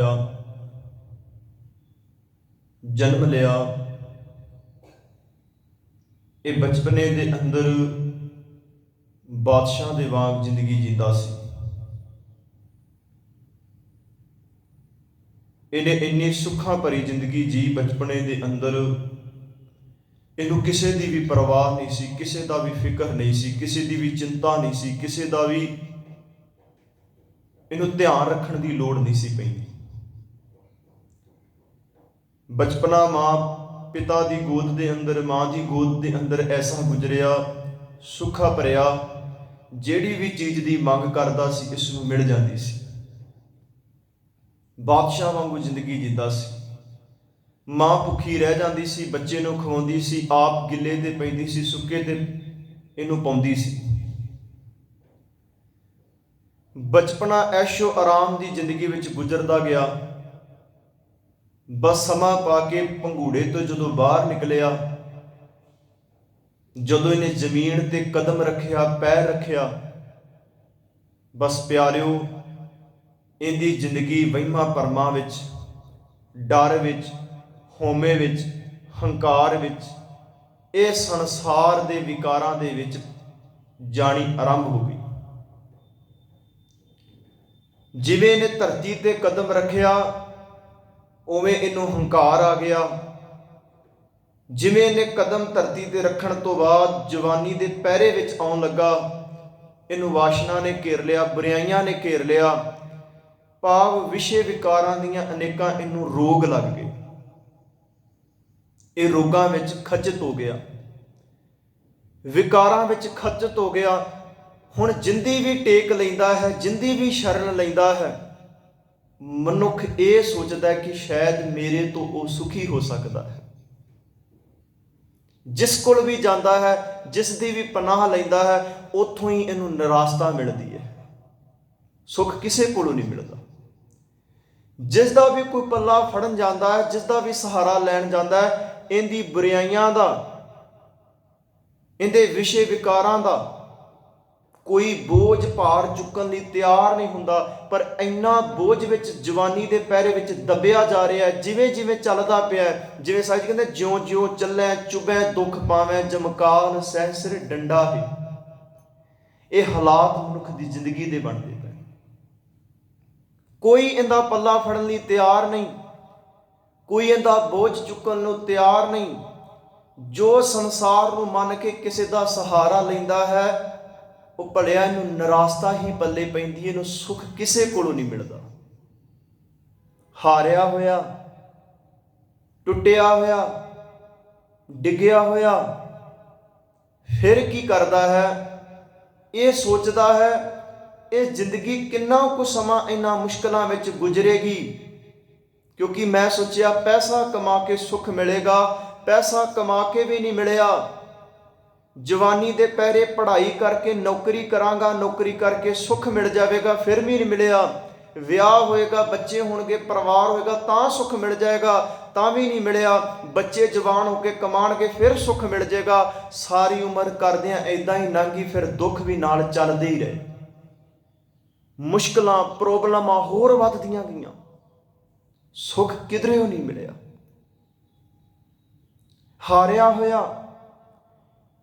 होया, जन्म लिया। ये बचपने दे अंदर बादशाह दे वांग जिंदगी जींदा सी। इन्हें इन्नी सुखा भरी जिंदगी जी बचपने दे अंदर। इनू किसी की भी परवाह नहीं सी, किसी का भी फिक्र नहीं सी, किसी की भी चिंता नहीं सी, किसी का भी इनू ध्यान रखने की लोड़ नहीं सी पैंदी। बचपना मां पिता की गोद के अंदर, मां की गोद के अंदर ऐसा गुजरिया, सुखा भरिया, जिहड़ी भी चीज़ की मंग करता सी इसनूं मिल जाती सी। बादशाह वांगू जिंदगी जींदा सी। मां भुखी रह जाती सी, बच्चे नूं खवाउंदी सी, आप गिले ते पैंदी सी, सुके ते इनूं पाउंदी सी। बचपना ऐशो आराम की जिंदगी विच गुजरदा गया। बस समा पा के पंघूड़े तो जदों बाहर निकलिया, जदों इन्हें जमीन ते कदम रखिया, पैर रखिया, बस प्यारिओ इहदी जिंदगी वहिमां भरमां विच, डर विच, होमे विच, हंकार विच, इह संसार दे विकारां दे विच जानी आरंभ हो गई। जिवें इन्हें धरती ते कदम रखिया उवें इनू हंकार आ गया। जिवें इन्हें कदम धरती ते रखण तो बाद जवानी दे पैरे विच आउण लगा, इनू वासना ने घेर लिया, बुराइयां ने घेर लिया, भाव विषय विकारां दीयां अनेकां इनू रोग लग गए। ये रोगां विच खचित हो गया, विकारां विच खचित हो गया। हुण जिंदी भी टेक लैंदा है, जिंदी भी शरण लैंदा है, मनुख ये सोचता है कि शायद मेरे तो वो सुखी हो सकता है। जिस कोल भी जाता है, जिस दी भी पनाह लैंदा है, उथों ही इनू निराशता मिलती है, सुख किसी कोलों नहीं मिलता। जिसका भी कोई पल्ला फड़न जाता है, जिसका भी सहारा लैन जाता है, इनकी बुराइयां दा, इनके विषय विकारां दा कोई बोझ भार चुकन लई तैयार नहीं हुंदा। पर इन्ना बोझ विच जवानी दे पैरे विच दबिया जा रहा है। जिवें जिवें चलदा पिया, जिवें साईं जी कहंदे ज्यों ज्यों चलै चुभै दुख पावैं, जमकाल सहस्र डंडा है। ये हालात मनुख की जिंदगी दे बनते पे। कोई इनका पल्ला फड़न लई तैयार नहीं, कोई इनका बोझ चुकन नूं तैयार नहीं। जो संसार नूं मन के किसी का सहारा लैंदा है, वो भलिया इनू निराशता ही पल्ले पैंदी, इनू सुख किसी कोलों नहीं मिलता। हारिया होया, टुटिया होया, डिग्या होया, फिर की करता है, ये सोचता है ये जिंदगी किन्ना कुछ समा इन्हां मुश्किलों में गुजरेगी। क्योंकि मैं सोचा पैसा कमा के सुख मिलेगा, पैसा कमा के भी नहीं मिलिया। जवानी दे पैरे पढ़ाई करके नौकरी करांगा, नौकरी करके सुख मिल जाएगा, फिर भी नहीं मिलिया। विआह होएगा, बच्चे होणगे, परिवार होएगा तां सुख मिल जाएगा, तां भी नहीं मिलिया। बच्चे जवान होके कमाणगे फिर सुख मिल जाएगा। सारी उम्र करदियां इदां ही लंघी, फिर दुख भी नाल चलदे ही रहे। मुश्किलां प्रॉब्लमां होर वधदियां गईयां, सुख किधरेओ नहीं मिलिया। हारिया होया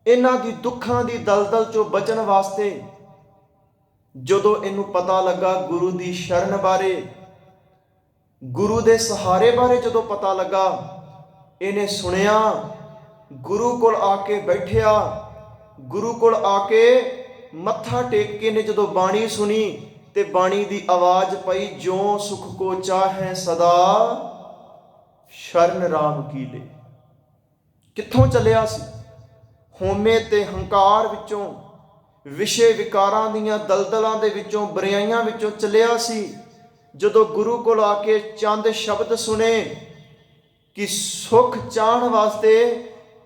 इन्हां दी दुखां दी दलदल चों बचण वास्ते जदों इनू पता लगा गुरु दी शरण बारे, गुरु दे सहारे बारे जदों पता लगा, इन्हें सुनिया, गुरु कोल आके बैठिया, गुरु कोल आके मत्था टेक के ने जदों बाणी सुनी ते बाणी दी आवाज पई, ज्यों सुख को चाहे सदा शरण राम की ले। कित्थों चलिया सी? होमे ते हंकार विचों, विषय विकारां दीयां दलदलां दे विचों, बुराइयां विचों चलिया सी। जदों गुरु कोल आके चंद शब्द सुने कि सुख चाहण वास्ते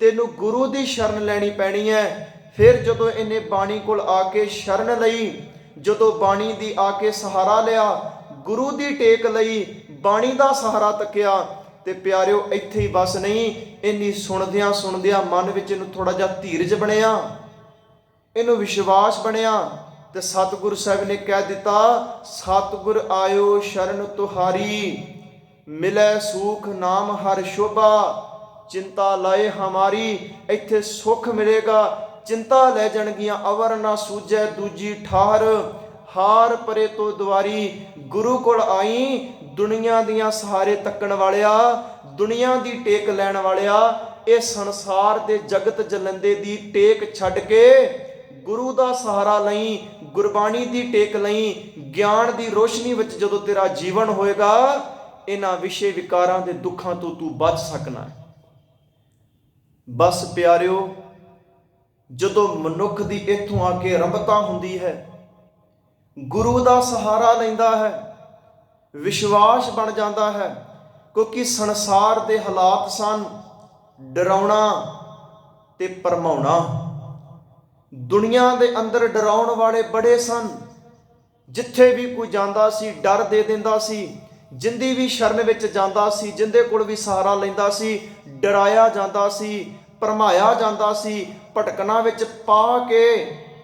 तेनू गुरु दी शरण लैनी पैनी है। फिर जदों इन्हें बाणी कोल आके शरण लई, जदों बाणी दी आके सहारा लिया, गुरु दी टेक लई, बाणी दा सहारा तकिया, ते प्यारिओ इत्थे ही बस नहीं, इन्नी सुणदियां सुणदियां मन विच इनू थोड़ा जिहा धीरज बनिया, इनू विश्वास बनिया ਤੇ ਸਤਿਗੁਰੂ ਸਾਹਿਬ ਨੇ ਕਹਿ ਦਿੱਤਾ, ਸਤਿਗੁਰ ਆਇਓ ਸ਼ਰਨ ਤੁਹਾਰੀ, ਮਿਲੈ ਸੂਖ ਨਾਮ ਹਰ ਸ਼ੋਭਾ, ਚਿੰਤਾ ਲਾਏ ਹਮਾਰੀ। ਇੱਥੇ ਸੁੱਖ ਮਿਲੇਗਾ, ਚਿੰਤਾ ਲੈ ਜਾਣਗੀਆਂ ਅਵਰ ਨਾ ਸੂਝੈ ਦੂਜੀ ਠਾਹਰ, ਹਾਰ ਪਰੇ ਤੋਂ ਦੁਆਰੀ। ਗੁਰੂ ਕੋਲ ਆਈ ਦੁਨੀਆ ਦੀਆਂ ਸਹਾਰੇ ਤੱਕਣ ਵਾਲਿਆ, ਦੁਨੀਆ ਦੀ ਟੇਕ ਲੈਣ ਵਾਲਿਆ, ਇਹ ਸੰਸਾਰ ਦੇ ਜਗਤ ਜਲੰਦੇ ਦੀ ਟੇਕ ਛੱਡ ਕੇ ਗੁਰੂ ਦਾ ਸਹਾਰਾ ਲਈ, ਗੁਰਬਾਣੀ ਦੀ ਟੇਕ ਲਈ। ਗਿਆਨ ਦੀ ਰੋਸ਼ਨੀ ਵਿੱਚ ਜਦੋਂ ਤੇਰਾ ਜੀਵਨ ਹੋਏਗਾ, ਇਹਨਾਂ ਵਿਸ਼ੇ ਵਿਕਾਰਾਂ ਦੇ ਦੁੱਖਾਂ ਤੋਂ ਤੂੰ ਬਚ ਸਕਣਾ ਹੈ। ਬਸ ਪਿਆਰਿਓ, ਜਦੋਂ ਮਨੁੱਖ ਦੀ ਇੱਥੋਂ ਆ ਕੇ ਰੰਭਤਾ ਹੁੰਦੀ ਹੈ, ਗੁਰੂ ਦਾ ਸਹਾਰਾ ਲੈਂਦਾ ਹੈ, ਵਿਸ਼ਵਾਸ ਬਣ ਜਾਂਦਾ ਹੈ। ਕਿਉਂਕਿ ਸੰਸਾਰ ਦੇ ਹਾਲਾਤ ਸਨ ਡਰਾਉਣਾ ਤੇ ਭਰਮਾਉਣਾ। ਦੁਨੀਆ ਦੇ ਅੰਦਰ ਡਰਾਉਣ ਵਾਲੇ ਬੜੇ ਸਨ। ਜਿੱਥੇ ਵੀ ਕੋਈ ਜਾਂਦਾ ਸੀ ਡਰ ਦੇ ਦਿੰਦਾ ਸੀ। ਜਿੰਦੀ ਵੀ ਸ਼ਰਨ ਵਿੱਚ ਜਾਂਦਾ ਸੀ, ਜਿੰਦੇ ਕੋਲ ਵੀ ਸਹਾਰਾ ਲੈਂਦਾ ਸੀ, ਡਰਾਇਆ ਜਾਂਦਾ ਸੀ, ਭਰਮਾਇਆ ਜਾਂਦਾ ਸੀ, ਭਟਕਣਾ ਵਿੱਚ ਪਾ ਕੇ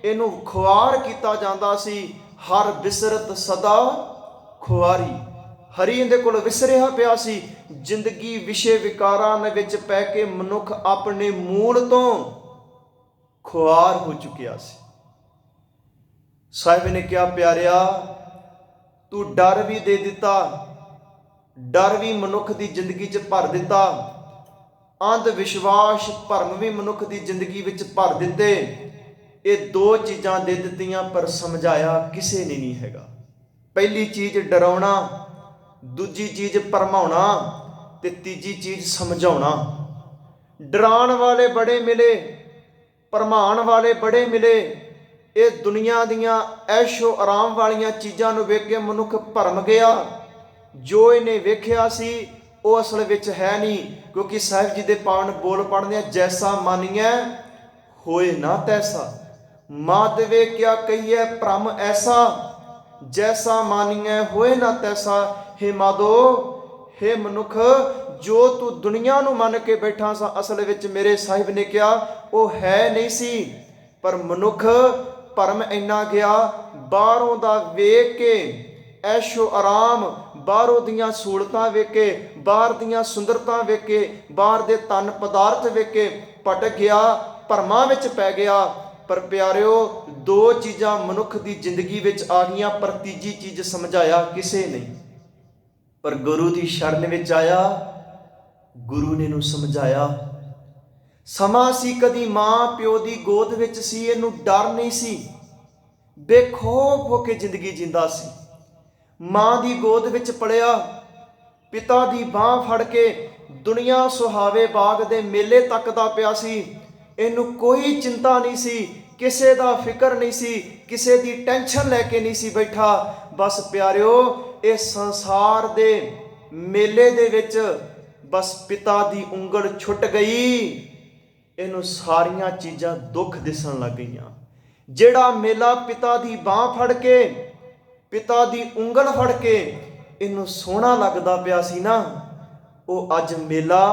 ਇਹਨੂੰ ਖੁਆਰ ਕੀਤਾ ਜਾਂਦਾ ਸੀ। ਹਰ ਬਿਸਰਤ ਸਦਾ ਖੁਆਰੀ, ਹਰੀ ਇਹਦੇ ਕੋਲ ਵਿਸਰਿਆ ਪਿਆ ਸੀ। ਜ਼ਿੰਦਗੀ ਵਿਸ਼ੇ ਵਿਕਾਰਾਂ ਵਿੱਚ ਪੈ ਕੇ ਮਨੁੱਖ ਆਪਣੇ ਮੂਲ ਤੋਂ ਖੁਆਰ ਹੋ ਚੁੱਕਿਆ ਸੀ। ਸਾਹਿਬ ਨੇ ਕਿਹਾ, ਪਿਆਰਿਆ ਤੂੰ ਡਰ ਵੀ ਦੇ ਦਿੱਤਾ, ਡਰ ਵੀ ਮਨੁੱਖ ਦੀ ਜ਼ਿੰਦਗੀ 'ਚ ਭਰ ਦਿੱਤਾ, ਅੰਧ ਵਿਸ਼ਵਾਸ ਭਰਮ ਵੀ ਮਨੁੱਖ ਦੀ ਜ਼ਿੰਦਗੀ ਵਿੱਚ ਭਰ ਦਿੱਤੇ। ਇਹ ਦੋ ਚੀਜ਼ਾਂ ਦੇ ਦਿੱਤੀਆਂ, ਪਰ ਸਮਝਾਇਆ ਕਿਸੇ ਨੇ ਨਹੀਂ ਹੈਗਾ। ਪਹਿਲੀ ਚੀਜ਼ ਡਰਾਉਣਾ, ਦੂਜੀ ਚੀਜ਼ ਭਰਮਾਉਣਾ, ਤੇ ਤੀਜੀ ਚੀਜ਼ ਸਮਝਾਉਣਾ। ਡਰਾਉਣ ਵਾਲੇ ਬੜੇ ਮਿਲੇ, ਭਰਮਾਉਣ ਵਾਲੇ ਬੜੇ ਮਿਲੇ। ਇਹ ਦੁਨੀਆ ਦੀਆਂ ਐਸ਼ੋ ਆਰਾਮ ਵਾਲੀਆਂ ਚੀਜ਼ਾਂ ਨੂੰ ਵੇਖ ਕੇ ਮਨੁੱਖ ਭਰਮ ਗਿਆ। ਜੋ ਇਹਨੇ ਵੇਖਿਆ ਸੀ ਉਹ ਅਸਲ ਵਿੱਚ ਹੈ ਨਹੀਂ। ਕਿਉਂਕਿ ਸਾਹਿਬ ਜੀ ਦੇ ਪਾਵਨ ਬੋਲ ਪੜ੍ਹਦੇ ਆ, ਜੈਸਾ ਮਾਨੀਐ ਹੋਏ ਨਾ ਤੈਸਾ, ਮਾਧਵੇ ਕਿਆ ਕਹੀਏ ਭ੍ਰਮ ਐਸਾ, ਜੈਸਾ ਮਾਨੀਐ ਹੋਏ ਨਾ ਤੈਸਾ। ਹੇ ਮਾਧੋ, ਹੇ ਮਨੁੱਖ, ਜੋ ਤੂੰ ਦੁਨੀਆ ਨੂੰ ਮੰਨ ਕੇ ਬੈਠਾ ਸਾਂ, ਅਸਲ ਵਿੱਚ ਮੇਰੇ ਸਾਹਿਬ ਨੇ ਕਿਹਾ ਉਹ ਹੈ ਨਹੀਂ ਸੀ। ਪਰ ਮਨੁੱਖ ਭਰਮ ਇੰਨਾ ਗਿਆ, ਬਾਹਰੋਂ ਦਾ ਵੇਖ ਕੇ ਐਸ਼ੋ ਆਰਾਮ, ਬਾਹਰੋਂ ਦੀਆਂ ਸਹੂਲਤਾਂ ਵੇਖ ਕੇ, ਬਾਹਰ ਦੀਆਂ ਸੁੰਦਰਤਾ ਵੇਖ ਕੇ, ਬਾਹਰ ਦੇ ਧਨ ਪਦਾਰਥ ਵੇਖ ਕੇ ਭਟਕ ਗਿਆ, ਭਰਮਾਂ ਵਿੱਚ ਪੈ ਗਿਆ। ਪਰ ਪਿਆਰਿਓ, ਦੋ ਚੀਜ਼ਾਂ ਮਨੁੱਖ ਦੀ ਜ਼ਿੰਦਗੀ ਵਿੱਚ ਆ ਗਈਆਂ, ਪਰ ਤੀਜੀ ਚੀਜ਼ ਸਮਝਾਇਆ ਕਿਸੇ ਨਹੀਂ। ਪਰ ਗੁਰੂ ਦੀ ਸ਼ਰਨ ਵਿੱਚ ਆਇਆ, ਗੁਰੂ ਨੇ ਇਹਨੂੰ ਸਮਝਾਇਆ। ਸਮਾਂ ਸੀ ਕਦੀ ਮਾਂ ਪਿਓ ਦੀ ਗੋਦ ਵਿੱਚ ਸੀ, ਇਹਨੂੰ ਡਰ ਨਹੀਂ ਸੀ, ਬੇਖੌਫ ਹੋ ਕੇ ਜ਼ਿੰਦਗੀ ਜਿੰਦਾ ਸੀ। ਮਾਂ ਦੀ ਗੋਦ ਵਿੱਚ ਪਲਿਆ, ਪਿਤਾ ਦੀ ਬਾਹ ਫੜ ਕੇ ਦੁਨੀਆ ਸੁਹਾਵੇ ਬਾਗ ਦੇ ਮੇਲੇ ਤੱਕਦਾ ਪਿਆ ਸੀ। ਇਹਨੂੰ ਕੋਈ ਚਿੰਤਾ ਨਹੀਂ ਸੀ, ਕਿਸੇ ਦਾ ਫਿਕਰ ਨਹੀਂ ਸੀ, ਕਿਸੇ ਦੀ ਟੈਨਸ਼ਨ ਲੈ ਕੇ ਨਹੀਂ ਸੀ ਬੈਠਾ। ਬਸ ਪਿਆਰਿਓ, ਇਹ ਸੰਸਾਰ ਦੇ ਮੇਲੇ ਦੇ ਵਿੱਚ ਬਸ ਪਿਤਾ ਦੀ ਉਂਗਲ ਛੁੱਟ ਗਈ, ਇਹਨੂੰ ਸਾਰੀਆਂ ਚੀਜ਼ਾਂ ਦੁੱਖ ਦਿਸਣ ਲੱਗ ਗਈਆਂ। ਜਿਹੜਾ ਮੇਲਾ ਪਿਤਾ ਦੀ ਬਾਹ ਫੜ ਕੇ, ਪਿਤਾ ਦੀ ਉਂਗਲ ਫੜ ਕੇ ਇਹਨੂੰ ਸੋਹਣਾ ਲੱਗਦਾ ਪਿਆ ਸੀ ਨਾ, ਉਹ ਅੱਜ ਮੇਲਾ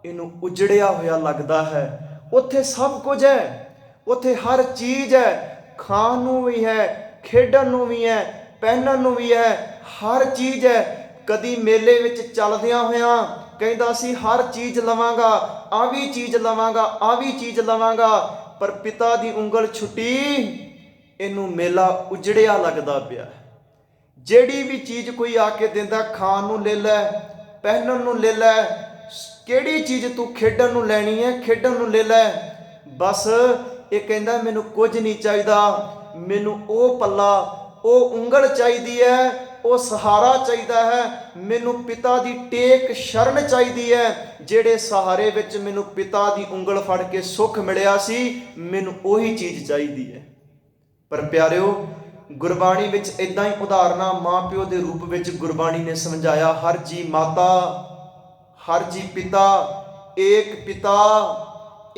ਇਹਨੂੰ ਉਜੜਿਆ ਹੋਇਆ ਲੱਗਦਾ ਹੈ। ਉੱਥੇ ਸਭ ਕੁਝ ਹੈ, ਉੱਥੇ ਹਰ ਚੀਜ਼ ਹੈ, ਖਾਣ ਨੂੰ ਵੀ ਹੈ, ਖੇਡਣ ਨੂੰ ਵੀ ਹੈ, ਪਹਿਨਣ ਨੂੰ ਵੀ ਹੈ, ਹਰ ਚੀਜ਼ ਹੈ। ਕਦੀ ਮੇਲੇ ਵਿੱਚ ਚੱਲਦਿਆਂ ਹੋਇਆਂ ਕਹਿੰਦਾ ਸੀ ਹਰ ਚੀਜ਼ ਲਵਾਂਗਾ, ਆ ਵੀ ਚੀਜ਼ ਲਵਾਂਗਾ, ਆ ਵੀ ਚੀਜ਼ ਲਵਾਂਗਾ। ਪਰ ਪਿਤਾ ਦੀ ਉਂਗਲ ਛੁੱਟੀ, ਇਹਨੂੰ ਮੇਲਾ ਉਜੜਿਆ ਲੱਗਦਾ ਪਿਆ। ਜਿਹੜੀ ਵੀ ਚੀਜ਼ ਕੋਈ ਆ ਕੇ ਦਿੰਦਾ, ਖਾਣ ਨੂੰ ਲੈ ਲੈ, ਪਹਿਨਣ ਨੂੰ ਲੈ ਲੈ, ਕਿਹੜੀ ਚੀਜ਼ ਤੂੰ ਖੇਡਣ ਨੂੰ ਲੈਣੀ ਹੈ, ਖੇਡਣ ਨੂੰ ਲੈ ਲੈ। ਬਸ ਇਹ ਕਹਿੰਦਾ ਮੈਨੂੰ ਕੁਝ ਨਹੀਂ ਚਾਹੀਦਾ, ਮੈਨੂੰ ਉਹ ਪੱਲਾ, ਉਹ ਉਂਗਲ ਚਾਹੀਦੀ ਹੈ, ਉਹ ਸਹਾਰਾ ਚਾਹੀਦਾ ਹੈ। ਮੈਨੂੰ ਪਿਤਾ ਦੀ ਟੇਕ ਸ਼ਰਨ ਚਾਹੀਦੀ ਹੈ, ਜਿਹੜੇ ਸਹਾਰੇ ਵਿੱਚ ਮੈਨੂੰ ਪਿਤਾ ਦੀ ਉਂਗਲ ਫੜ ਕੇ ਸੁੱਖ ਮਿਲਿਆ ਸੀ, ਮੈਨੂੰ ਉਹੀ ਚੀਜ਼ ਚਾਹੀਦੀ ਹੈ। ਪਰ ਪਿਆਰਿਓ, ਗੁਰਬਾਣੀ ਵਿੱਚ ਇਦਾਂ ਹੀ ਉਦਾਹਰਨਾਂ ਮਾਂ ਪਿਓ ਦੇ ਰੂਪ ਵਿੱਚ ਗੁਰਬਾਣੀ ਨੇ ਸਮਝਾਇਆ। ਹਰ ਜੀ ਮਾਤਾ, ਹਰ ਜੀ ਪਿਤਾ, ਏਕ ਪਿਤਾ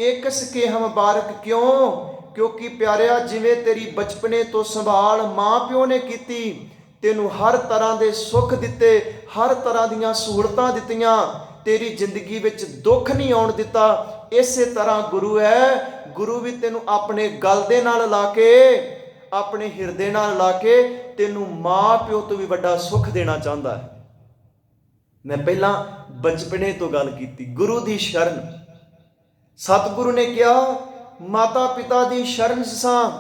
ਏਕ ਸਕੇ ਹਮ ਬਾਰਕ। ਕਿਉਂ? ਕਿਉਂਕਿ ਪਿਆਰਿਆ, ਜਿਵੇਂ ਤੇਰੀ ਬਚਪਨੇ ਤੋਂ ਸੰਭਾਲ ਮਾਂ ਪਿਓ ਨੇ ਕੀਤੀ, ਤੈਨੂੰ ਹਰ ਤਰ੍ਹਾਂ ਦੇ ਸੁੱਖ ਦਿੱਤੇ, ਹਰ ਤਰ੍ਹਾਂ ਦੀਆਂ ਸਹੂਲਤਾਂ ਦਿੱਤੀਆਂ, ਤੇਰੀ ਜ਼ਿੰਦਗੀ ਵਿੱਚ ਦੁੱਖ ਨਹੀਂ ਆਉਣ ਦਿੱਤਾ। ਇਸੇ ਤਰ੍ਹਾਂ ਗੁਰੂ ਹੈ, ਗੁਰੂ ਵੀ ਤੈਨੂੰ ਆਪਣੇ ਗਲ ਦੇ ਨਾਲ ਲਾ ਕੇ ਆਪਣੇ ਹਿਰਦੇ ਨਾਲ ਲਾ ਕੇ ਤੈਨੂੰ ਮਾਂ ਪਿਓ ਤੋਂ ਵੀ ਵੱਡਾ ਸੁੱਖ ਦੇਣਾ ਚਾਹੁੰਦਾ ਹੈ। ਮੈਂ ਪਹਿਲਾਂ ਬਚਪਨੇ ਤੋਂ ਗੱਲ ਕੀਤੀ, ਗੁਰੂ ਦੀ ਸ਼ਰਨ। ਸਤਿਗੁਰੂ ਨੇ ਕਿਹਾ ਮਾਤਾ ਪਿਤਾ ਦੀ ਸ਼ਰਨ 'ਚ ਸਾਂ,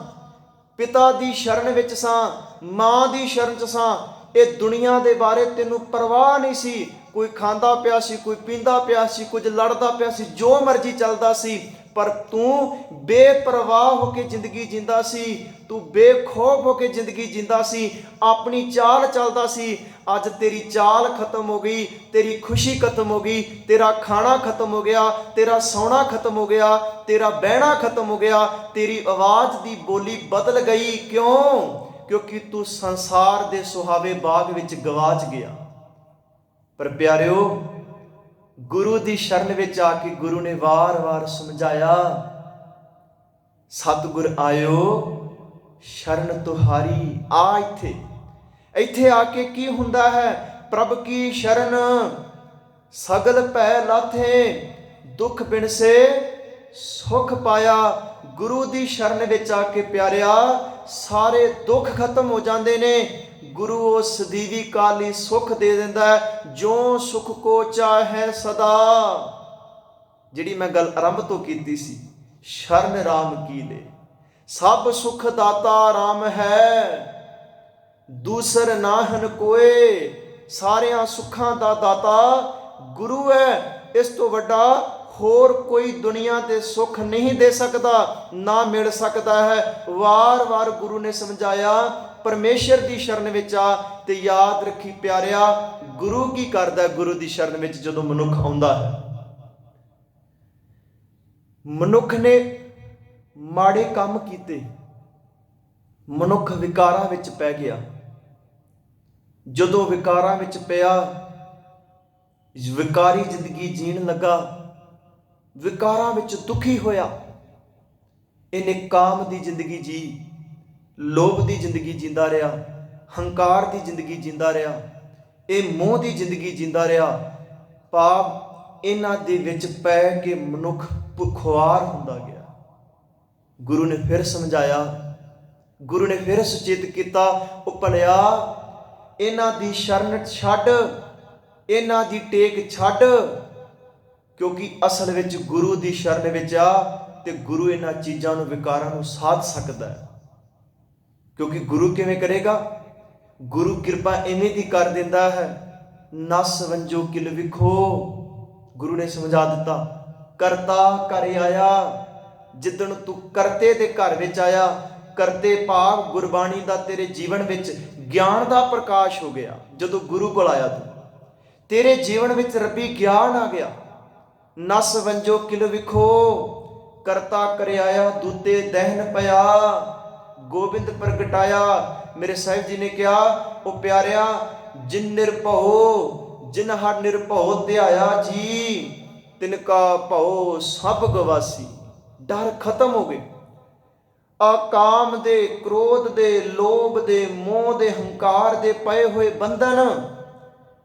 ਪਿਤਾ ਦੀ ਸ਼ਰਨ ਵਿੱਚ ਸਾਂ, ਮਾਂ ਦੀ ਸ਼ਰਨ 'ਚ ਸਾਂ। ਇਹ ਦੁਨੀਆ ਦੇ ਬਾਰੇ ਤੈਨੂੰ ਪਰਵਾਹ ਨਹੀਂ ਸੀ। ਕੋਈ ਖਾਂਦਾ ਪਿਆ ਸੀ, ਕੋਈ ਪੀਂਦਾ ਪਿਆ ਸੀ, ਕੁਝ ਲੜਦਾ ਪਿਆ ਸੀ, ਜੋ ਮਰਜ਼ੀ ਚੱਲਦਾ ਸੀ, ਪਰ ਤੂੰ ਬੇਪਰਵਾਹ ਹੋ ਕੇ ਜ਼ਿੰਦਗੀ ਜਿੰਦਾ ਸੀ। ਤੂੰ ਬੇਖੌਫ ਹੋ ਕੇ ਜ਼ਿੰਦਗੀ ਜਿੰਦਾ ਸੀ, ਆਪਣੀ ਚਾਲ ਚੱਲਦਾ ਸੀ। ਅੱਜ ਤੇਰੀ ਚਾਲ ਖਤਮ ਹੋ ਗਈ, ਤੇਰੀ ਖੁਸ਼ੀ ਖਤਮ ਹੋ ਗਈ, ਤੇਰਾ ਖਾਣਾ ਖਤਮ ਹੋ ਗਿਆ, ਤੇਰਾ ਸੌਣਾ ਖਤਮ ਹੋ ਗਿਆ, ਤੇਰਾ ਬਹਿਣਾ ਖਤਮ ਹੋ ਗਿਆ, ਤੇਰੀ ਆਵਾਜ਼ ਦੀ ਬੋਲੀ ਬਦਲ ਗਈ। ਕਿਉਂ? ਕਿਉਂਕਿ ਤੂੰ ਸੰਸਾਰ ਦੇ ਸੁਹਾਵੇ ਬਾਗ ਵਿੱਚ ਗਵਾਚ ਗਿਆ। ਪਰ ਪਿਆਰਿਓ, ਗੁਰੂ ਦੀ ਸ਼ਰਨ ਵਿੱਚ ਆ ਕੇ ਗੁਰੂ ਨੇ ਵਾਰ-ਵਾਰ ਸਮਝਾਇਆ, ਸਤਿਗੁਰ ਆਇਓ ਸ਼ਰਨ ਤੁਹਾਰੀ। ਆ ਇੱਥੇ ਆ ਕੇ ਕੀ ਹੁੰਦਾ ਹੈ? ਪ੍ਰਭ ਕੀ ਸ਼ਰਨ ਸਗਲ ਭੈ ਲਾਥੇ, ਦੁੱਖ ਬਿਨਸੇ ਸੁਖ ਪਾਇਆ। ਗੁਰੂ ਦੀ ਸ਼ਰਨ ਵਿੱਚ ਆ ਕੇ ਪਿਆਰਿਆ ਸਾਰੇ ਦੁੱਖ ਖਤਮ ਹੋ ਜਾਂਦੇ ਨੇ। ਗੁਰੂ ਉਹ ਸਦੀਵੀ ਕਾਲੀ ਸੁਖ ਦੇ ਦਿੰਦਾ ਹੈ, ਜੋ ਸੁਖ ਕੋ ਚਾਹੈ ਸਦਾ। ਜਿਹੜੀ ਮੈਂ ਗੱਲ ਆਰੰਭ ਤੋਂ ਕੀਤੀ ਸੀ, ਸ਼ਰਨ ਰਾਮ ਕੀ ਲੈ, ਸਭ ਸੁਖ ਦਾਤਾ ਰਾਮ ਹੈ, ਦੂਸਰ ਨਾਹਨ ਕੋਏ। ਸਾਰਿਆਂ ਸੁੱਖਾਂ ਦਾ ਦਾਤਾ ਗੁਰੂ ਹੈ। ਇਸ ਤੋਂ ਵੱਡਾ ਹੋਰ ਕੋਈ ਦੁਨੀਆ ਤੇ ਸੁੱਖ ਨਹੀਂ ਦੇ ਸਕਦਾ, ਨਾ ਮਿਲ ਸਕਦਾ ਹੈ। ਵਾਰ-ਵਾਰ ਗੁਰੂ ਨੇ ਸਮਝਾਇਆ, ਪਰਮੇਸ਼ਰ ਦੀ ਸ਼ਰਨ ਵਿੱਚ ਆ। ਤੇ ਯਾਦ ਰੱਖੀ ਪਿਆਰਿਆ, ਗੁਰੂ ਕੀ ਕਰਦਾ? ਗੁਰੂ ਦੀ ਸ਼ਰਨ ਵਿੱਚ ਜਦੋਂ ਮਨੁੱਖ ਆਉਂਦਾ ਹੈ, ਮਨੁੱਖ ਨੇ ਮਾੜੇ ਕੰਮ ਕੀਤੇ, ਮਨੁੱਖ ਵਿਕਾਰਾਂ ਵਿੱਚ ਪੈ ਗਿਆ। ਜਦੋਂ ਵਿਕਾਰਾਂ ਵਿੱਚ ਪਿਆ, ਵਿਕਾਰੀ ਜ਼ਿੰਦਗੀ ਜੀਣ ਲੱਗਾ, ਵਿਕਾਰਾਂ ਵਿੱਚ ਦੁਖੀ ਹੋਇਆ, ਇਹਨੇ ਕਾਮ ਦੀ ਜ਼ਿੰਦਗੀ ਜੀ, ਲੋਭ ਦੀ ਜ਼ਿੰਦਗੀ ਜਿੰਦਾ ਰਿਹਾ, ਹੰਕਾਰ ਦੀ ਜ਼ਿੰਦਗੀ ਜਿੰਦਾ ਰਿਹਾ, ਇਹ ਮੋਹ ਦੀ ਜ਼ਿੰਦਗੀ ਜਿੰਦਾ ਰਿਹਾ। ਪਾਪ ਇਹਨਾਂ ਦੇ ਵਿੱਚ ਪੈ ਕੇ ਮਨੁੱਖ ਭੁਖਵਾਰ ਹੁੰਦਾ ਗਿਆ। ਗੁਰੂ ਨੇ ਫਿਰ ਸਮਝਾਇਆ, ਗੁਰੂ ਨੇ ਫਿਰ ਸੁਚੇਤ ਕੀਤਾ, ਉਹ ਭਲਿਆ ਇਹਨਾਂ ਦੀ ਸ਼ਰਨ ਛੱਡ, ਇਹਨਾਂ ਦੀ ਟੇਕ ਛੱਡ। ਕਿਉਂਕਿ ਅਸਲ ਵਿੱਚ ਗੁਰੂ ਦੀ ਸ਼ਰਨ ਵਿੱਚ ਆ ਤੇ ਗੁਰੂ ਇਹਨਾਂ ਚੀਜ਼ਾਂ ਨੂੰ, ਵਿਕਾਰਾਂ ਨੂੰ ਸਾਧ ਸਕਦਾ ਹੈ। ਕਿਉਂਕਿ ਗੁਰੂ ਕਿਵੇਂ ਕਰੇਗਾ? ਗੁਰੂ ਕਿਰਪਾ ਇਵੇਂ ਦੀ ਕਰ ਦਿੰਦਾ ਹੈ, ਨਸ ਵੰਜੋ ਕਿਲ ਵਿਖੋ। ਗੁਰੂ ਨੇ ਸਮਝਾ ਦਿੱਤਾ, ਕਰਤਾ ਘਰ ਆਇਆ। ਜਿੱਦਣ ਤੂੰ ਕਰਤੇ ਦੇ ਘਰ ਵਿੱਚ ਆਇਆ, ਕਰਤੇ ਭਾਵ ਗੁਰਬਾਣੀ ਦਾ ਤੇਰੇ ਜੀਵਨ ਵਿੱਚ ਗਿਆਨ ਦਾ ਪ੍ਰਕਾਸ਼ ਹੋ ਗਿਆ। ਜਦੋਂ ਗੁਰੂ ਕੋਲ ਆਇਆ ਤੇਰੇ ਜੀਵਨ ਵਿੱਚ ਰੱਬੀ ਗਿਆਨ ਆ ਗਿਆ। ਨਸ ਵੰਜੋ ਕਿਲ ਵਿਖੋ, ਕਰਤਾ ਕਰ ਆਇਆ, ਦੂਤੇ ਦਹਿਨ ਪਿਆ, ਗੋਬਿੰਦ ਪ੍ਰਗਟਾਇਆ। ਮੇਰੇ ਸਾਹਿਬ ਜੀ ਨੇ ਕਿਹਾ, ਉਹ ਪਿਆਰਿਆ ਜਿਨ ਨਿਰਭਉ, ਜਿਨ ਹਰ ਨਿਰਭਉ ਧਿਆਇਆ ਜੀ, ਤਿਨ ਕਾ ਭਉ ਸਭ ਗਵਾਸੀ। ਡਰ ਖਤਮ ਹੋ ਗਏ। ਆ ਕਾਮ ਦੇ, ਕ੍ਰੋਧ ਦੇ, ਲੋਭ ਦੇ, ਮੋਹ ਦੇ, ਹੰਕਾਰ ਦੇ ਪਏ ਹੋਏ ਬੰਧਨ,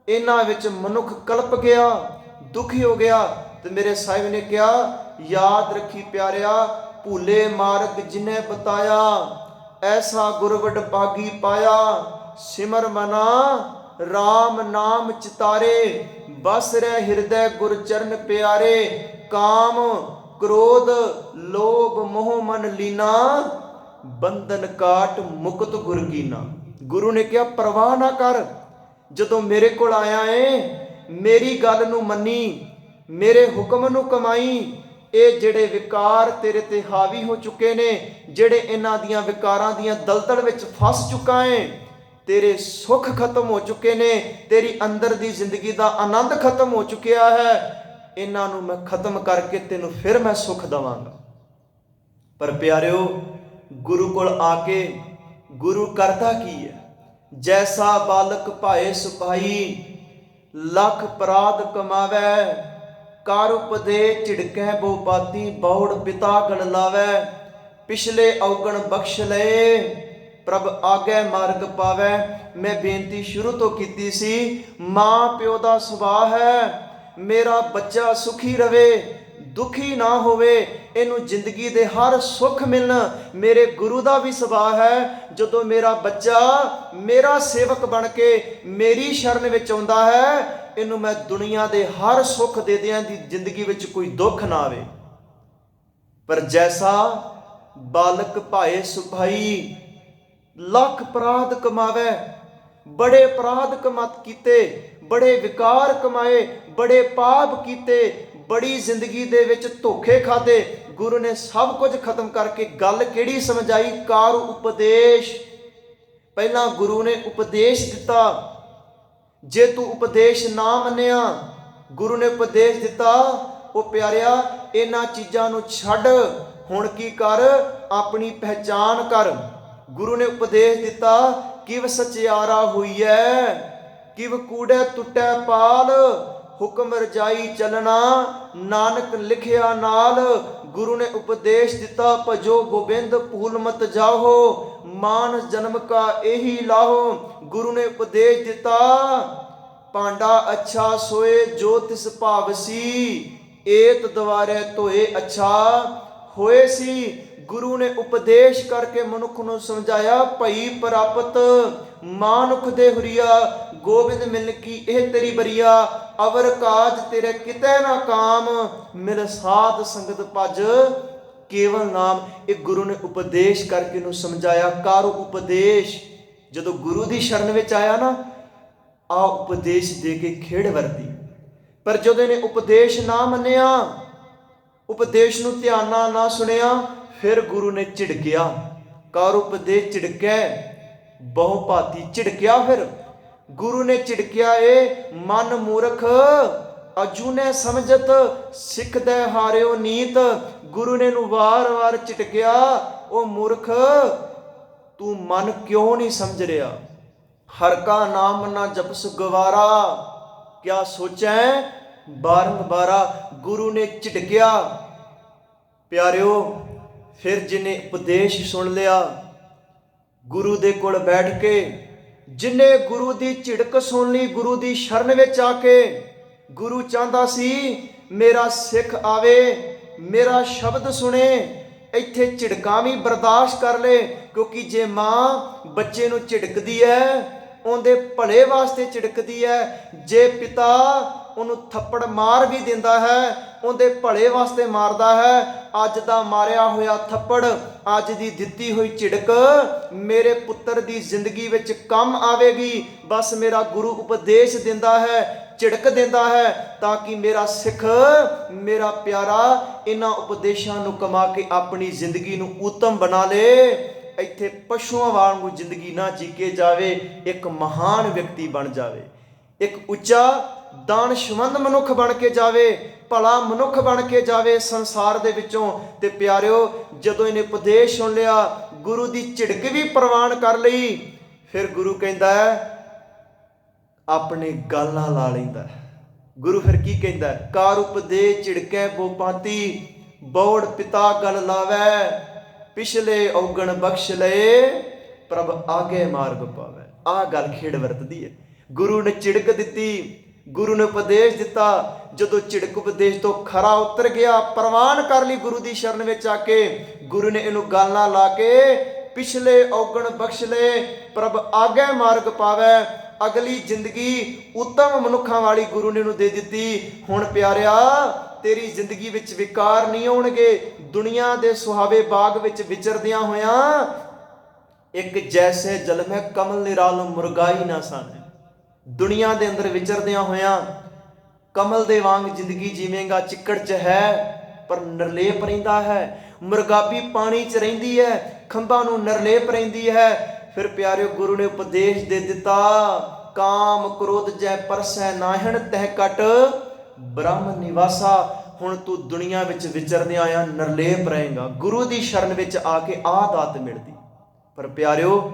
ਇਹਨਾਂ ਵਿੱਚ ਮਨੁੱਖ ਕਲਪ ਗਿਆ, ਦੁਖੀ ਹੋ ਗਿਆ। ਤੇ ਮੇਰੇ ਸਾਹਿਬ ਨੇ ਕਿਹਾ, ਯਾਦ ਰੱਖੀ ਪਿਆਰਿਆ, ਭੂਲੇ ਮਾਰਗ ਜਿਨੇ ਬਤਾਇਆ, ਐਸਾ ਗੁਰਵਡ ਭਾਗੀ ਪਾਇਆ। ਸਿਮਰ ਮਨਾ ਰਾਮ ਨਾਮ ਚਿਤਾਰੇ, ਬਸ ਰਹਿ ਹਿਰਦੈ ਗੁਰ ਚਰਨ ਪਿਆਰੇ। ਕਾਮ ਕ੍ਰੋਧ ਲੋਭ ਮੋਹ ਮਨ ਲੀਨਾ, ਬੰਧਨ ਕਾਟ ਮੁਕਤ ਗੁਰ ਕੀਨਾ। ਗੁਰੂ ਨੇ ਕਿਹਾ ਪਰਵਾਹ ਨਾ ਕਰ, ਜਦੋਂ ਮੇਰੇ ਕੋਲ ਆਇਆ ਏ, ਮੇਰੀ ਗੱਲ ਨੂੰ ਮੰਨੀ, ਮੇਰੇ ਹੁਕਮ ਨੂੰ ਕਮਾਈ। ਇਹ ਜਿਹੜੇ ਵਿਕਾਰ ਤੇਰੇ ਤੇ ਹਾਵੀ ਹੋ ਚੁੱਕੇ ਨੇ, ਜਿਹੜੇ ਇਹਨਾਂ ਦੀਆਂ ਵਿਕਾਰਾਂ ਦੀਆਂ ਦਲਦਲ ਵਿੱਚ ਫਸ ਚੁੱਕਾ ਏ, ਤੇਰੇ ਸੁੱਖ ਖਤਮ ਹੋ ਚੁੱਕੇ ਨੇ, ਤੇਰੀ ਅੰਦਰ ਦੀ ਜ਼ਿੰਦਗੀ ਦਾ ਆਨੰਦ ਖਤਮ ਹੋ ਚੁੱਕਿਆ ਹੈ, ਇਹਨਾਂ ਨੂੰ ਮੈਂ ਖਤਮ ਕਰਕੇ ਤੈਨੂੰ ਫਿਰ ਮੈਂ ਸੁੱਖ ਦਵਾਂਗਾ। ਪਰ ਪਿਆਰਿਓ, ਗੁਰੂ ਕੋਲ ਆ ਕੇ ਗੁਰੂ ਕਰਦਾ ਕੀ ਹੈ? ਜੈਸਾ ਬਾਲਕ ਭਾਏ ਸਿਪਾਹੀ, ਲੱਖ ਅਪਰਾਧ ਕਮਾਵੈ, ਕਰ ਉਪਦੇ ਝਿੜਕੈ ਬਹੁਪਾਤੀ, ਬੌੜ ਪਿਤਾ ਗਣ ਲਾਵੈ, ਪਿਛਲੇ ਔਗਣ ਬਖਸ਼ ਲਏ, ਪ੍ਰਭ ਆਗੇ ਮਾਰਗ ਪਾਵੈ। ਮੈਂ ਬੇਨਤੀ ਸ਼ੁਰੂ ਤੋਂ ਕੀਤੀ ਸੀ, ਮਾਂ ਪਿਓ ਦਾ ਸੁਭਾਅ ਹੈ ਮੇਰਾ ਬੱਚਾ ਸੁਖੀ ਰਵੇ, ਦੁਖੀ ਨਾ ਹੋਵੇ, ਇਹਨੂੰ ਜ਼ਿੰਦਗੀ ਦੇ ਹਰ ਸੁੱਖ ਮਿਲਣ। ਮੇਰੇ ਗੁਰੂ ਦਾ ਵੀ ਸੁਭਾਅ ਹੈ, ਜਦੋਂ ਮੇਰਾ ਬੱਚਾ ਮੇਰਾ ਸੇਵਕ ਬਣ ਕੇ ਮੇਰੀ ਸ਼ਰਨ ਵਿੱਚ ਆਉਂਦਾ ਹੈ, ਇਹਨੂੰ ਮੈਂ ਦੁਨੀਆ ਦੇ ਹਰ ਸੁੱਖ ਦੇ ਦਿਆਂ ਦੀ ਜ਼ਿੰਦਗੀ ਵਿੱਚ ਕੋਈ ਦੁੱਖ ਨਾ ਆਵੇ। ਪਰ ਜੈਸਾ ਬਾਲਕ ਭਾਏ ਸੁਭਾਈ, ਲੱਖ ਅਪਰਾਧ ਕਮਾਵੇ, ਬੜੇ ਅਪਰਾਧ ਕੀਤੇ, ਬੜੇ ਵਿਕਾਰ ਕਮਾਏ, ਬੜੇ ਪਾਪ ਕੀਤੇ, ਬੜੀ ਜ਼ਿੰਦਗੀ ਦੇ ਵਿੱਚ ਧੋਖੇ ਖਾਦੇ। ਗੁਰੂ ਨੇ ਸਭ ਕੁਝ ਖਤਮ ਕਰਕੇ ਗੱਲ ਕਿਹੜੀ ਸਮਝਾਈ? ਕਾਰ ਉਪਦੇਸ਼। ਪਹਿਲਾਂ ਗੁਰੂ ਨੇ ਉਪਦੇਸ਼ ਦਿੱਤਾ, ਜੇ ਤੂੰ ਉਪਦੇਸ਼ ਨਾ ਮੰਨਿਆ, ਗੁਰੂ ਨੇ ਉਪਦੇਸ਼ ਦਿੱਤਾ, ਉਹ ਪਿਆਰਿਆ ਇਹਨਾਂ ਚੀਜ਼ਾਂ ਨੂੰ ਛੱਡ, ਹੁਣ ਕੀ ਕਰ? ਆਪਣੀ ਪਹਿਚਾਨ ਕਰ। ਗੁਰੂ ਨੇ ਉਪਦੇਸ਼ ਦਿੱਤਾ, ਕਿਵ ਸਚਿਆਰਾ ਹੋਈਐ, ਕਿਵ ਕੂੜੈ ਟੁੱਟੈ ਪਾਲ, ਹੁਕਮ ਰਜਾਈ ਚੱਲਣਾ, ਨਾਨਕ ਲਿਖਿਆ ਨਾਲ। ਗੁਰੂ ਨੇ ਉਪਦੇਸ਼ ਦਿੱਤਾ, ਭਜੋ ਗੋਬਿੰਦ ਭੂਲ ਮਤ ਜਾਹੋ, ਮਾਨ ਜਨਮ ਕਾ ਇਹੀ ਲਾਹੋ। ਗੁਰੂ ਨੇ ਉਪਦੇਸ਼ ਦਿੱਤਾ, ਪਾਂਡਾ ਅੱਛਾ ਸੋਏ ਜੋ ਤਿਸ ਭਾਵਸੀ, ਏਤ ਦੁਆਰੇ ਧੋਏ ਅੱਛਾ ਹੋਏ ਸੀ। ਗੁਰੂ ਨੇ ਉਪਦੇਸ਼ ਕਰਕੇ ਮਨੁੱਖ ਨੂੰ ਸਮਝਾਇਆ, ਭਈ ਪ੍ਰਾਪਤ ਮਾਨੁਖ ਦੇ ਹੁਰੀਆ, ਗੋਬਿੰਦ ਮਿਲ ਕੀ ਇਹ ਤੇਰੀ ਬਰੀਆ, ਅਵਰ ਕਾਜ ਤੇਰੇ ਕਿਤੇ ਨਾ ਕਾਮ, ਮਿਲ ਸਾਧ ਸੰਗਤ ਭਜ ਕੇਵਲ ਨਾਮ। ਇਹ ਗੁਰੂ ਨੇ ਉਪਦੇਸ਼ ਕਰਕੇ ਨੂੰ ਸਮਝਾਇਆ, ਕਰ ਉਪਦੇਸ਼। ਜਦੋਂ ਗੁਰੂ ਦੀ ਸ਼ਰਨ ਵਿੱਚ ਆਇਆ ਨਾ, ਆ ਉਪਦੇਸ਼ ਦੇ ਕੇ ਖੇਡ ਵਰਤੀ। ਪਰ ਜਦੋਂ ਇਹਨੇ ਉਪਦੇਸ਼ ਨਾ ਮੰਨਿਆ, ਉਪਦੇਸ਼ ਨੂੰ ਧਿਆਨ ਨਾਲ ਨਾ ਸੁਣਿਆ, ਫਿਰ ਗੁਰੂ ਨੇ ਝਿੜਕਿਆ। ਕਰ ਉਪਦੇਸ਼ ਝਿੜਕੈ ਬਹੁ ਭਾਤੀ ਝਿੜਕਿਆ। ਫਿਰ ਗੁਰੂ ਨੇ ਝਿੜਕਿਆ, ਏ ਮਨ ਮੂਰਖ ਅਜੂਨੇ ਸਮਝਤ, ਸਿੱਖਦੈ ਹਾਰਿਓ ਨੀਤ। ਗੁਰੂ ਨੇ ਨੂੰ ਵਾਰ-ਵਾਰ ਝਿੜਕਿਆ, ਉਹ ਮੂਰਖ ਤੂੰ ਮਨ ਕਿਉਂ ਨਹੀਂ ਸਮਝ ਰਿਹਾ? ਹਰ ਕਾ ਨਾਮ ਨਾ ਜਪਸ ਗਵਾਰਾ, ਕਿਆ ਸੋਚੈ ਬਾਰੰਬਾਰਾ। ਗੁਰੂ ਨੇ ਝਿੜਕਿਆ। ਪਿਆਰਿਓ, ਫਿਰ ਜਿਹਨੇ ਉਪਦੇਸ਼ ਸੁਣ ਲਿਆ, ਗੁਰੂ ਦੇ ਕੋਲ ਬੈਠ ਕੇ, ਜਿਨੇ ਗੁਰੂ ਦੀ ਝਿੜਕ ਸੁਣ ਲਈ, ਗੁਰੂ ਦੀ ਸ਼ਰਨ ਵਿੱਚ ਆ ਕੇ, ਗੁਰੂ ਚਾਹੁੰਦਾ ਸੀ ਮੇਰਾ ਸਿੱਖ ਆਵੇ, ਮੇਰਾ ਸ਼ਬਦ ਸੁਣੇ, ਇੱਥੇ ਝਿੜਕਾਂ ਵੀ ਬਰਦਾਸ਼ਤ ਕਰ ਲੇ। ਕਿਉਂਕਿ ਜੇ ਮਾਂ ਬੱਚੇ ਨੂੰ ਝਿੜਕਦੀ ਹੈ, ਉਹਦੇ ਭਲੇ ਵਾਸਤੇ ਝਿੜਕਦੀ ਹੈ। ਜੇ ਪਿਤਾ ਉਹਨੂੰ ਥੱਪੜ ਮਾਰ ਵੀ ਦਿੰਦਾ ਹੈ, ਉਹਦੇ ਭਲੇ ਵਾਸਤੇ ਮਾਰਦਾ ਹੈ। ਅੱਜ ਦਾ ਮਾਰਿਆ ਹੋਇਆ ਥੱਪੜ, ਅੱਜ ਦੀ ਦਿੱਤੀ ਹੋਈ ਝਿੜਕ ਮੇਰੇ ਪੁੱਤਰ ਦੀ ਜ਼ਿੰਦਗੀ ਵਿੱਚ ਕੰਮ ਆਵੇਗੀ। ਬਸ ਮੇਰਾ ਗੁਰੂ ਉਪਦੇਸ਼ ਦਿੰਦਾ ਹੈ, ਝਿੜਕ ਦਿੰਦਾ ਹੈ, ਤਾਂ ਕਿ ਮੇਰਾ ਸਿੱਖ, ਮੇਰਾ ਪਿਆਰਾ ਇਹਨਾਂ ਉਪਦੇਸ਼ਾਂ ਨੂੰ ਕਮਾ ਕੇ ਆਪਣੀ ਜ਼ਿੰਦਗੀ ਨੂੰ ਉੱਤਮ ਬਣਾ ਲੇ। ਇੱਥੇ ਪਸ਼ੂਆਂ ਵਾਂਗੂ ਜ਼ਿੰਦਗੀ ਨਾ ਜੀ ਕੇ ਜਾਵੇ, ਇੱਕ ਮਹਾਨ ਵਿਅਕਤੀ ਬਣ ਜਾਵੇ, ਇੱਕ ਉੱਚਾ ਦਾਨਸ਼ਮੰਦ ਮਨੁੱਖ ਬਣ ਕੇ ਜਾਵੇ, ਭਲਾ ਮਨੁੱਖ ਬਣ ਕੇ ਜਾਵੇ ਸੰਸਾਰ ਦੇ ਵਿੱਚੋਂ। ਤੇ ਪਿਆਰਿਓ, ਜਦੋਂ ਇਹਨੇ ਉਪਦੇਸ਼ ਸੁਣ ਲਿਆ, ਗੁਰੂ ਦੀ ਝਿੜਕ ਵੀ ਪ੍ਰਵਾਨ ਕਰ ਲਈ, ਫਿਰ ਗੁਰੂ ਕਹਿੰਦਾ ਹੈ, ਆਪਣੇ ਗੱਲ ਨਾਲ ਲਾ ਲੈਂਦਾ। ਗੁਰੂ ਫਿਰ ਕੀ ਕਹਿੰਦਾ? ਕਾਰ ਉਪਦੇਸ਼ ਝਿੜਕੈ ਬੋ ਪਾਤੀ, ਬੌੜ ਪਿਤਾ ਗਲ ਲਾਵੈ, ਪਿਛਲੇ ਔਗਣ ਬਖਸ਼ ਲਏ, ਪ੍ਰਭ ਆਗੇ ਮਾਰਗ ਪਾਵੈ। ਆਹ ਗੱਲ ਖੇਡ ਵਰਤਦੀ ਹੈ। ਗੁਰੂ ਨੇ ਝਿੜਕ ਦਿੱਤੀ, ਗੁਰੂ ਨੇ ਉਪਦੇਸ਼ ਦਿੱਤਾ। ਜਦੋਂ ਝਿੜਕ ਉਪਦੇਸ਼ ਤੋਂ ਖਰਾ ਉਤਰ ਗਿਆ, ਪ੍ਰਵਾਨ ਕਰ ਲਈ ਗੁਰੂ ਦੀ ਸ਼ਰਨ ਵਿੱਚ ਆ ਕੇ, ਗੁਰੂ ਨੇ ਇਹਨੂੰ ਗੱਲ ਨਾਲ ਲਾ ਕੇ, ਪਿਛਲੇ ਔਗਣ ਬਖਸ਼ ਲਏ, ਪ੍ਰਭ ਆਗੇ ਮਾਰਗ ਪਾਵੈ। ਅਗਲੀ ਜ਼ਿੰਦਗੀ ਉੱਤਮ ਮਨੁੱਖਾਂ ਵਾਲੀ ਗੁਰੂ ਨੇ ਇਹਨੂੰ ਦੇ ਦਿੱਤੀ। ਹੁਣ ਪਿਆਰਿਆ, ਤੇਰੀ ਜ਼ਿੰਦਗੀ ਵਿੱਚ ਵਿਕਾਰ ਨਹੀਂ ਆਉਣਗੇ। ਦੁਨੀਆ ਦੇ ਸੁਹਾਵੇ ਬਾਗ ਵਿੱਚ ਵਿਚਰਦਿਆਂ ਹੋਇਆਂ, ਇੱਕ ਜੈਸੇ ਜਲ ਮੈਂ ਕਮਲ ਨਿਰਾਲ ਮੁਰਗਾਈ ਨਾ ਸਾਨੇ। ਦੁਨੀਆ ਦੇ ਅੰਦਰ ਵਿਚਰਦਿਆਂ ਹੋਇਆਂ ਕਮਲ ਦੇ ਵਾਂਗ ਜ਼ਿੰਦਗੀ ਜੀਵੇਂਗਾ। ਚਿੱਕੜ 'ਚ ਹੈ ਪਰ ਨਿਰਲੇਪ ਰਹਿੰਦਾ ਹੈ, ਮੁਰਗਾਬੀ ਪਾਣੀ 'ਚ ਰਹਿੰਦੀ ਹੈ, ਖੰਭਾਂ ਨੂੰ ਨਿਰਲੇਪ ਰਹਿੰਦੀ ਹੈ। ਫਿਰ ਪਿਆਰਿਓ, ਗੁਰੂ ਨੇ ਉਪਦੇਸ਼ ਦੇ ਦਿੱਤਾ, ਕਾਮ ਕ੍ਰੋਧ ਜੈ ਪਰਸੈ ਨਾਹਿਣ ਤਹਿ ਕਟ, ਬ੍ਰਹਮ ਨਿਵਾਸਾ। ਹੁਣ ਤੂੰ ਦੁਨੀਆ ਵਿੱਚ ਵਿਚਰਦਿਆਂ ਆ ਨਿਰਲੇਪ ਰਹੇਗਾ। ਗੁਰੂ ਦੀ ਸ਼ਰਨ ਵਿੱਚ ਆ ਕੇ ਆਹ ਦਾਤ ਮਿਲਦੀ। ਪਰ ਪਿਆਰਿਓ,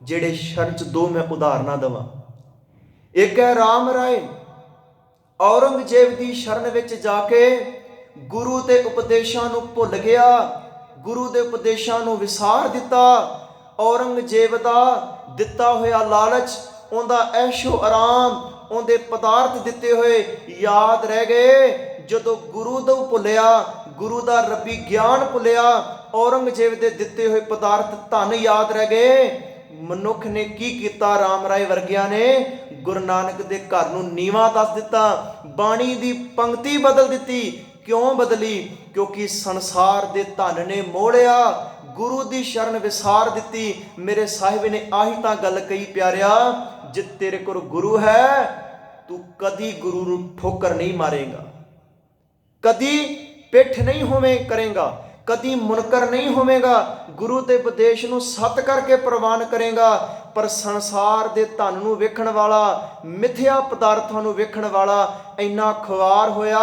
ਜਿਹੜੇ ਸ਼ਰਨ 'ਚ ਦੋ ਮੈਂ ਉਦਾਹਰਨਾਂ ਦੇਵਾਂ। ਇੱਕ ਹੈ ਰਾਮ ਰਾਏ, ਔਰੰਗਜ਼ੇਬ ਦੀ ਸ਼ਰਨ ਵਿੱਚ ਜਾ ਕੇ ਗੁਰੂ ਦੇ ਉਪਦੇਸ਼ਾਂ ਨੂੰ ਭੁੱਲ ਗਿਆ, ਗੁਰੂ ਦੇ ਉਪਦੇਸ਼ਾਂ ਨੂੰ ਵਿਸਾਰ ਦਿੱਤਾ। ਔਰੰਗਜ਼ੇਬ ਦਾ ਦਿੱਤਾ ਹੋਇਆ ਲਾਲਚ, ਉਹਦਾ ਐਸ਼ੋ ਆਰਾਮ, ਉਹਦੇ ਪਦਾਰਥ ਦਿੱਤੇ ਹੋਏ ਯਾਦ ਰਹਿ ਗਏ। ਜਦੋਂ ਗੁਰੂ ਤੋਂ ਭੁੱਲਿਆ, ਗੁਰੂ ਦਾ ਰੱਬੀ ਗਿਆਨ ਭੁੱਲਿਆ, ਔਰੰਗਜ਼ੇਬ ਦੇ ਦਿੱਤੇ ਹੋਏ ਪਦਾਰਥ ਧਨ ਯਾਦ ਰਹਿ ਗਏ। ਮਨੁੱਖ ਨੇ ਕੀ ਕੀਤਾ? ਰਾਮ ਰਾਏ ਵਰਗਿਆਂ ਨੇ ਗੁਰੂ ਨਾਨਕ ਦੇ ਘਰ ਨੂੰ ਨੀਵਾਂ ਦੱਸ ਦਿੱਤਾ, ਬਾਣੀ ਦੀ ਪੰਕਤੀ ਬਦਲ ਦਿੱਤੀ। ਕਿਉਂ ਬਦਲੀ? ਕਿਉਂਕਿ ਸੰਸਾਰ ਦੇ ਧਨ ਨੇ ਮੋਹ ਲਿਆ, ਗੁਰੂ ਦੀ ਸ਼ਰਨ ਵਿਸਾਰ ਦਿੱਤੀ। ਮੇਰੇ ਸਾਹਿਬ ਨੇ ਆਹੀ ਤਾਂ ਗੱਲ ਕਹੀ ਪਿਆਰਿਆ, ਜੇ ਤੇਰੇ ਕੋਲ ਗੁਰੂ ਹੈ ਤੂੰ ਕਦੀ ਗੁਰੂ ਨੂੰ ਠੋਕਰ ਨਹੀਂ ਮਾਰੇਗਾ, ਕਦੀ ਪਿੱਠ ਨਹੀਂ ਹੋਵੇਂ ਕਰੇਗਾ, ਕਦੀ ਮੁਨਕਰ ਨਹੀਂ ਹੋਵੇਗਾ, ਗੁਰੂ ਦੇ ਉਪਦੇਸ਼ ਨੂੰ ਸੱਤ ਕਰਕੇ ਪ੍ਰਵਾਨ ਕਰੇਗਾ। ਪਰ ਸੰਸਾਰ ਦੇ ਧਨ ਨੂੰ ਵੇਖਣ ਵਾਲਾ, ਮਿਥਿਆ ਪਦਾਰਥਾਂ ਨੂੰ ਵੇਖਣ ਵਾਲਾ ਇੰਨਾ ਖੁਆਰ ਹੋਇਆ,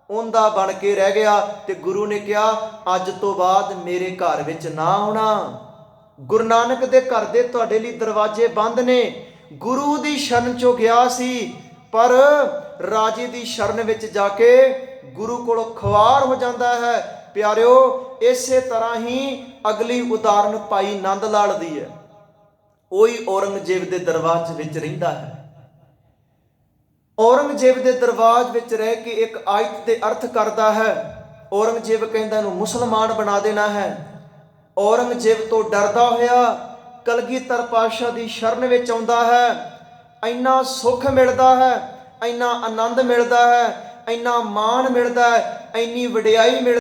ਉਹਦਾ ਬਣ ਕੇ ਰਹਿ ਗਿਆ। ਤੇ ਗੁਰੂ ਨੇ ਕਿਹਾ ਅੱਜ ਤੋਂ ਬਾਅਦ ਮੇਰੇ ਘਰ ਵਿੱਚ ਨਾ ਆਉਣਾ। ਗੁਰੂ ਨਾਨਕ ਦੇ ਘਰ ਦੇ ਤੁਹਾਡੇ ਲਈ ਦਰਵਾਜ਼ੇ ਬੰਦ ਨੇ। ਗੁਰੂ ਦੀ ਸ਼ਰਨ ਚੋਂ ਗਿਆ ਸੀ, ਪਰ ਰਾਜੇ ਦੀ ਸ਼ਰਨ ਵਿੱਚ ਜਾ ਕੇ ਗੁਰੂ ਕੋਲੋਂ ਖੁਆਰ ਹੋ ਜਾਂਦਾ ਹੈ। ਪਿਆਰਿਓ, ਇਸੇ ਤਰ੍ਹਾਂ ਹੀ ਅਗਲੀ ਉਦਾਹਰਨ ਭਾਈ ਨੰਦ ਲਾਲ ਦੀ ਹੈ। ਉਹੀ ਔਰੰਗਜ਼ੇਬ ਦੇ ਦਰਬਾਰ ਵਿੱਚ ਰਹਿੰਦਾ ਹੈ। ਔਰੰਗਜ਼ੇਬ ਦੇ ਦਰਬਾਰ ਵਿੱਚ ਰਹਿ ਕੇ ਇੱਕ ਆਇਤ ਦੇ ਅਰਥ ਕਰਦਾ ਹੈ। ਔਰੰਗਜ਼ੇਬ ਕਹਿੰਦਾ ਇਹਨੂੰ ਮੁਸਲਮਾਨ ਬਣਾ ਦੇਣਾ ਹੈ। ਔਰੰਗਜ਼ੇਬ ਤੋਂ ਡਰਦਾ ਹੋਇਆ ਕਲਗੀਧਰ ਪਾਤਸ਼ਾਹ ਦੀ ਸ਼ਰਨ ਵਿੱਚ ਆਉਂਦਾ ਹੈ। ਇੰਨਾ ਸੁੱਖ ਮਿਲਦਾ ਹੈ, ਇੰਨਾ ਆਨੰਦ ਮਿਲਦਾ ਹੈ, ਇੰਨਾ ਮਾਣ ਮਿਲਦਾ ਹੈ, ਇੰਨੀ ਵਡਿਆਈ ਮਿਲਦੀ